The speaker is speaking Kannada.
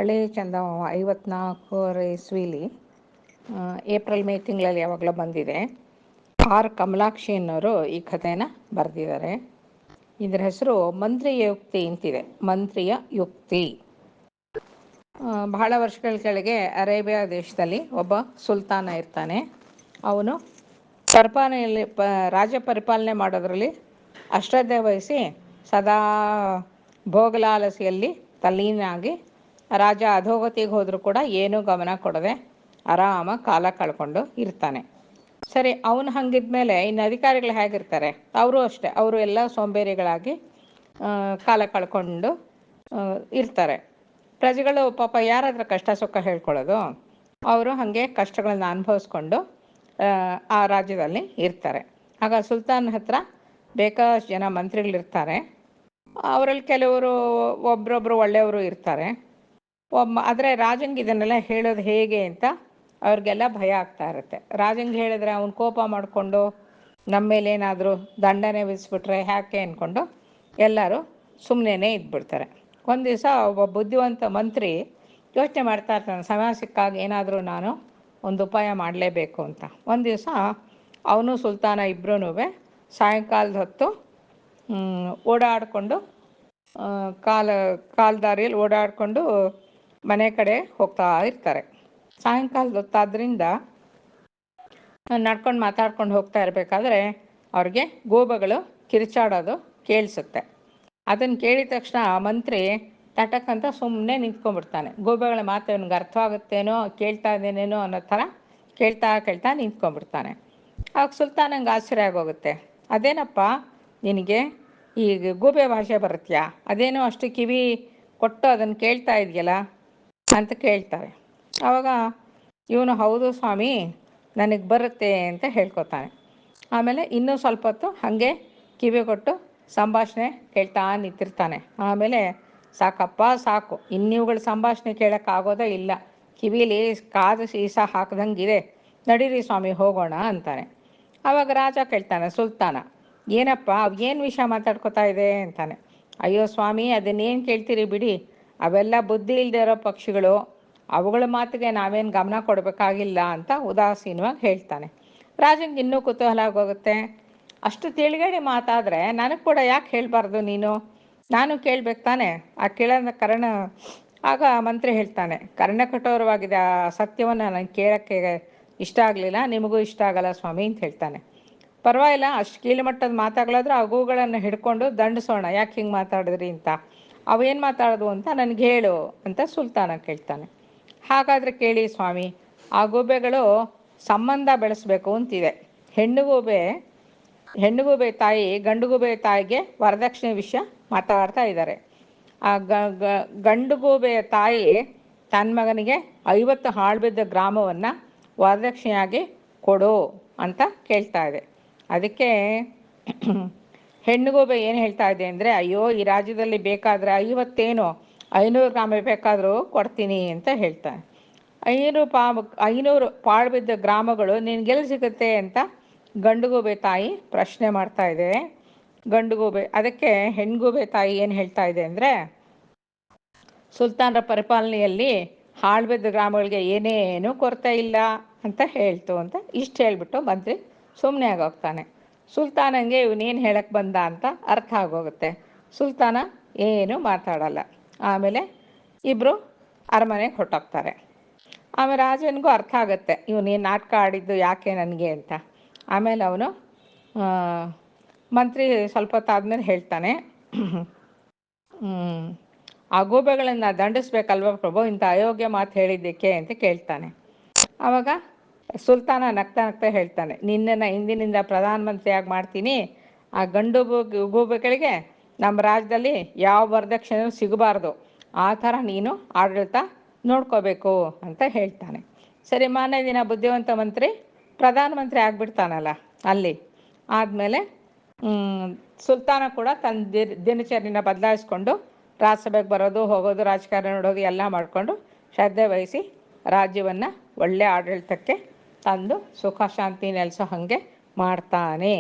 ಹಳೆ ಚಂದಮಾಮ 54ರ ಇಸ್ವಿಲಿ ಏಪ್ರಿಲ್ ಮೇ ತಿಂಗಳಲ್ಲಿ ಯಾವಾಗಲೂ ಬಂದಿದೆ. ಆರ್ ಕಮಲಾಕ್ಷಿ ಅನ್ನೋರು ಈ ಕಥೆನ ಬರೆದಿದ್ದಾರೆ. ಇದರ ಹೆಸರು ಮಂತ್ರಿಯ ಯುಕ್ತಿ ಅಂತಿದೆ. ಮಂತ್ರಿಯ ಯುಕ್ತಿ. ಬಹಳ ವರ್ಷಗಳ ಕೆಳಗೆ ಅರೇಬಿಯಾ ದೇಶದಲ್ಲಿ ಒಬ್ಬ ಸುಲ್ತಾನ ಇರ್ತಾನೆ. ಅವನು ರಾಜ್ಯ ಪರಿಪಾಲನೆ ಮಾಡೋದ್ರಲ್ಲಿ ಅಶ್ರದ್ಧೆ ವಹಿಸಿ ಸದಾ ಭೋಗಲಾಲಸೆಯಲ್ಲಿ ತಲ್ಲೀನಾಗಿ ರಾಜ ಅಧೋಗತಿಗೆ ಹೋದರೂ ಕೂಡ ಏನೂ ಗಮನ ಕೊಡದೆ ಆರಾಮಾಗಿ ಕಾಲ ಕಳ್ಕೊಂಡು ಇರ್ತಾನೆ. ಸರಿ, ಅವನು ಹಂಗಿದ್ಮೇಲೆ ಇನ್ನು ಅಧಿಕಾರಿಗಳು ಹೇಗಿರ್ತಾರೆ? ಅವರು ಅಷ್ಟೇ, ಅವರು ಎಲ್ಲ ಸೋಂಬೇರಿಗಳಾಗಿ ಕಾಲ ಕಳ್ಕೊಂಡು ಇರ್ತಾರೆ. ಪ್ರಜೆಗಳು ಪಾಪ ಯಾರಾದ್ರೂ ಕಷ್ಟ ಸುಖ ಹೇಳ್ಕೊಳ್ಳೋದು? ಅವರು ಹಾಗೆ ಕಷ್ಟಗಳನ್ನ ಅನುಭವಿಸ್ಕೊಂಡು ಆ ರಾಜ್ಯದಲ್ಲಿ ಇರ್ತಾರೆ. ಆಗ ಸುಲ್ತಾನ್ ಹತ್ರ ಬೇಕಾದಷ್ಟು ಜನ ಮಂತ್ರಿಗಳಿರ್ತಾರೆ. ಅವರಲ್ಲಿ ಕೆಲವರು ಒಬ್ಬರೊಬ್ಬರು ಒಳ್ಳೆಯವರು ಇರ್ತಾರೆ. ಆದರೆ ರಾಜಂಗೆ ಇದನ್ನೆಲ್ಲ ಹೇಳೋದು ಹೇಗೆ ಅಂತ ಅವ್ರಿಗೆಲ್ಲ ಭಯ ಆಗ್ತಾ ಇರುತ್ತೆ. ರಾಜಂಗೆ ಹೇಳಿದ್ರೆ ಅವನು ಕೋಪ ಮಾಡಿಕೊಂಡು ನಮ್ಮ ಮೇಲೆ ಏನಾದರೂ ದಂಡನೆ ವಿಧಿಸ್ಬಿಟ್ರೆ ಯಾಕೆ ಅಂದ್ಕೊಂಡು ಎಲ್ಲರೂ ಸುಮ್ಮನೆ ಇದ್ಬಿಡ್ತಾರೆ. ಒಂದು ದಿವಸ ಒಬ್ಬ ಬುದ್ಧಿವಂತ ಮಂತ್ರಿ ಯೋಚನೆ ಮಾಡ್ತಾ ಇರ್ತಾನೆ, ಸಮಯ ಸಿಕ್ಕಾಗ ಏನಾದರೂ ನಾನು ಒಂದು ಉಪಾಯ ಮಾಡಲೇಬೇಕು ಅಂತ. ಒಂದು ದಿವಸ ಅವನು ಸುಲ್ತಾನ ಇಬ್ಬರೂ ಸಾಯಂಕಾಲದ ಹೊತ್ತು ಓಡಾಡಿಕೊಂಡು ಕಾಲ್ದಾರಿಯಲ್ಲಿ ಓಡಾಡಿಕೊಂಡು ಮನೆ ಕಡೆ ಹೋಗ್ತಾ ಇರ್ತಾರೆ. ಸಾಯಂಕಾಲದ ಹೊತ್ತಾದ್ರಿಂದ ನಡ್ಕೊಂಡು ಮಾತಾಡ್ಕೊಂಡು ಹೋಗ್ತಾ ಇರಬೇಕಾದ್ರೆ ಅವ್ರಿಗೆ ಗೂಬೆಗಳು ಕಿರಿಚಾಡೋದು ಕೇಳಿಸುತ್ತೆ. ಅದನ್ನು ಕೇಳಿದ ತಕ್ಷಣ ಮಂತ್ರಿ ತಟಕ್ ಅಂತ ಸುಮ್ಮನೆ ನಿಂತ್ಕೊಂಡ್ಬಿಡ್ತಾನೆ. ಗೂಬೆಗಳ ಮಾತು ಅವನಿಗೆ ಅರ್ಥವಾಗುತ್ತೇನೋ, ಕೇಳ್ತಾ ಇದ್ದೇನೇನೋ ಅನ್ನೋ ಥರ ಕೇಳ್ತಾ ನಿಂತ್ಕೊಂಡ್ಬಿಡ್ತಾನೆ. ಆಗ ಸುಲ್ತಾನಂಗೆ ಆಶ್ಚರ್ಯ ಆಗೋಗುತ್ತೆ. ಅದೇನಪ್ಪ ನಿನಗೆ ಈ ಗೂಬೆ ಭಾಷೆ ಬರುತ್ತ್ಯಾ? ಅದೇನೋ ಅಷ್ಟು ಕಿವಿ ಕೊಟ್ಟು ಅದನ್ನು ಕೇಳ್ತಾ ಇದೆಯಲ್ಲ ಅಂತ ಕೇಳ್ತಾರೆ. ಆವಾಗ ಇವನು ಹೌದು ಸ್ವಾಮಿ, ನನಗೆ ಬರುತ್ತೆ ಅಂತ ಹೇಳ್ಕೊತಾನೆ. ಆಮೇಲೆ ಇನ್ನೂ ಸ್ವಲ್ಪ ಹೊತ್ತು ಹಾಗೆ ಕಿವಿ ಕೊಟ್ಟು ಸಂಭಾಷಣೆ ಕೇಳ್ತಾ ನಿಂತಿರ್ತಾನೆ. ಆಮೇಲೆ ಸಾಕಪ್ಪ ಸಾಕು, ಇನ್ನಿವುಗಳ ಸಂಭಾಷಣೆ ಕೇಳೋಕ್ಕಾಗೋದೇ ಇಲ್ಲ, ಕಿವಿಲಿ ಕಾದು ಸೀಸ ಹಾಕ್ದಂಗಿದೆ, ನಡೀರಿ ಸ್ವಾಮಿ ಹೋಗೋಣ ಅಂತಾನೆ. ಆವಾಗ ರಾಜ ಕೇಳ್ತಾನೆ, ಸುಲ್ತಾನ ಏನಪ್ಪ ಏನು ವಿಷಯ ಮಾತಾಡ್ಕೋತಾ ಇದೆ ಅಂತಾನೆ. ಅಯ್ಯೋ ಸ್ವಾಮಿ, ಅದನ್ನೇನು ಕೇಳ್ತೀರಿ ಬಿಡಿ, ಅವೆಲ್ಲ ಬುದ್ಧಿ ಇಲ್ಲದೆ ಇರೋ ಪಕ್ಷಿಗಳು, ಅವುಗಳ ಮಾತಿಗೆ ನಾವೇನು ಗಮನ ಕೊಡಬೇಕಾಗಿಲ್ಲ ಅಂತ ಉದಾಸೀನವಾಗಿ ಹೇಳ್ತಾನೆ. ರಾಜಂಗೆ ಇನ್ನೂ ಕುತೂಹಲ ಆಗೋಗುತ್ತೆ. ಅಷ್ಟು ತಿಳಿಗೇಡಿ ಮಾತಾದರೆ ನನಗೆ ಕೂಡ ಯಾಕೆ ಹೇಳಬಾರ್ದು ನೀನು? ನಾನು ಕೇಳಬೇಕು ತಾನೆ. ಆ ಕೇಳೋದ ಆಗ ಮಂತ್ರಿ ಹೇಳ್ತಾನೆ, ಕರ್ಣಕಠೋರವಾಗಿದೆ, ಆ ಸತ್ಯವನ್ನು ನನಗೆ ಕೇಳೋಕ್ಕೆ ಇಷ್ಟ ಆಗಲಿಲ್ಲ, ನಿಮಗೂ ಇಷ್ಟ ಆಗಲ್ಲ ಸ್ವಾಮಿ ಅಂತ ಹೇಳ್ತಾನೆ. ಪರವಾಗಿಲ್ಲ, ಅಷ್ಟು ಕೀಳುಮಟ್ಟದ ಮಾತಾಡಲಾದ್ರೂ ಆ ಗೂಗಳನ್ನು ಹಿಡ್ಕೊಂಡು ದಂಡಿಸೋಣ, ಯಾಕೆ ಹಿಂಗೆ ಮಾತಾಡಿದ್ರಿ ಅಂತ. ಅವೇನು ಮಾತಾಡೋದು ಅಂತ ನನಗೆ ಹೇಳು ಅಂತ ಸುಲ್ತಾನ ಕೇಳ್ತಾನೆ. ಹಾಗಾದರೆ ಕೇಳಿ ಸ್ವಾಮಿ, ಆ ಗೂಬೆಗಳು ಸಂಬಂಧ ಬೆಳೆಸಬೇಕು ಅಂತಿದೆ. ಹೆಣ್ಣುಗೂಬೆ ತಾಯಿ ಗಂಡುಗೂಬೆ ತಾಯಿಗೆ ವರದಕ್ಷಿಣೆ ವಿಷಯ ಮಾತಾಡ್ತಾ ಇದ್ದಾರೆ. ಆ ಗಂಡುಗೂಬೆಯ ತಾಯಿ ತನ್ನ ಮಗನಿಗೆ 50 ಹಾಳುಬಿದ್ದ ಗ್ರಾಮವನ್ನು ವರದಕ್ಷಿಣೆಯಾಗಿ ಕೊಡು ಅಂತ ಕೇಳ್ತಾ ಇದೆ. ಅದಕ್ಕೆ ಹೆಣ್ಣುಗೂಬೆ ಏನು ಹೇಳ್ತಾ ಇದೆ ಅಂದರೆ, ಅಯ್ಯೋ ಈ ರಾಜ್ಯದಲ್ಲಿ ಬೇಕಾದರೆ 500 ಗ್ರಾಮ ಬೇಕಾದರೂ ಕೊಡ್ತೀನಿ ಅಂತ ಹೇಳ್ತಾನೆ. 500 ಪಾಳುಬಿದ್ದ ಗ್ರಾಮಗಳು ನಿನಗೆಲ್ಲಿ ಸಿಗುತ್ತೆ ಅಂತ ಗಂಡುಗೂಬೆ ತಾಯಿ ಪ್ರಶ್ನೆ ಮಾಡ್ತಾ ಇದೆ. ಅದಕ್ಕೆ ಹೆಣ್ಗೂಬೆ ತಾಯಿ ಏನು ಹೇಳ್ತಾ ಇದೆ ಅಂದರೆ, ಸುಲ್ತಾನರ ಪರಿಪಾಲನೆಯಲ್ಲಿ ಹಾಳುಬಿದ್ದ ಗ್ರಾಮಗಳಿಗೆ ಏನೇನೂ ಕೊರತೆ ಇಲ್ಲ ಅಂತ ಹೇಳ್ತು ಅಂತ ಇಷ್ಟು ಹೇಳಿಬಿಟ್ಟು ಮಂತ್ರಿ ಸುಮ್ಮನೆ ಆಗೋಗ್ತಾನೆ. ಸುಲ್ತಾನಂಗೆ ಇವನೇನು ಹೇಳಕ್ಕೆ ಬಂದ ಅಂತ ಅರ್ಥ ಆಗೋಗುತ್ತೆ. ಸುಲ್ತಾನ ಏನೂ ಮಾತಾಡಲ್ಲ. ಆಮೇಲೆ ಇಬ್ಬರು ಅರಮನೆಗೆ ಹೊರಟೋಗ್ತಾರೆ. ಆಮೇಲೆ ರಾಜನಿಗೂ ಅರ್ಥ ಆಗುತ್ತೆ ಇವನೇನು ನಾಟಕ ಆಡಿದ್ದು ಯಾಕೆ ನನಗೆ ಅಂತ. ಆಮೇಲೆ ಅವನು ಮಂತ್ರಿ ಸ್ವಲ್ಪ ಹೊತ್ತಾದ್ಮೇಲೆ ಹೇಳ್ತಾನೆ, ಆ ಗೂಬೆಗಳನ್ನು ದಂಡಿಸ್ಬೇಕಲ್ವ ಪ್ರಭು, ಇಂಥ ಅಯೋಗ್ಯ ಮಾತು ಹೇಳಿದ್ದಕ್ಕೆ ಅಂತ ಕೇಳ್ತಾನೆ. ಆವಾಗ ಸುಲ್ತಾನ ನಗ್ತಾ ಹೇಳ್ತಾನೆ, ನಿನ್ನನ್ನು ಇಂದಿನಿಂದ ಪ್ರಧಾನಮಂತ್ರಿಯಾಗಿ ಮಾಡ್ತೀನಿ, ಆ ಗೂಬೆಗಳಿಗೆ ನಮ್ಮ ರಾಜ್ಯದಲ್ಲಿ ಯಾವ ವರದಕ್ಷಿಣೆಯೂ ಸಿಗಬಾರ್ದು, ಆ ಥರ ನೀನು ಆಡಳಿತ ನೋಡ್ಕೋಬೇಕು ಅಂತ ಹೇಳ್ತಾನೆ. ಸರಿ, ಮಾರನೇ ದಿನ ಬುದ್ಧಿವಂತ ಮಂತ್ರಿ ಪ್ರಧಾನಮಂತ್ರಿ ಆಗಿಬಿಡ್ತಾನಲ್ಲ ಅಲ್ಲಿ. ಆದಮೇಲೆ ಸುಲ್ತಾನ ಕೂಡ ತನ್ನ ದಿನಚರಿನ ಬದಲಾಯಿಸ್ಕೊಂಡು ರಾಜ್ಯಸಭೆಗೆ ಬರೋದು ಹೋಗೋದು, ರಾಜಕಾರಣ ನೋಡೋದು ಎಲ್ಲ ಮಾಡಿಕೊಂಡು ಶ್ರದ್ಧೆ ವಹಿಸಿ ರಾಜ್ಯವನ್ನು ಒಳ್ಳೆಯ ಆಡಳಿತಕ್ಕೆ ತಂದು ಸುಖ ಶಾಂತಿ ನೆಲೆಸೋ ಹಾಗೆ ಮಾಡ್ತಾನೆ.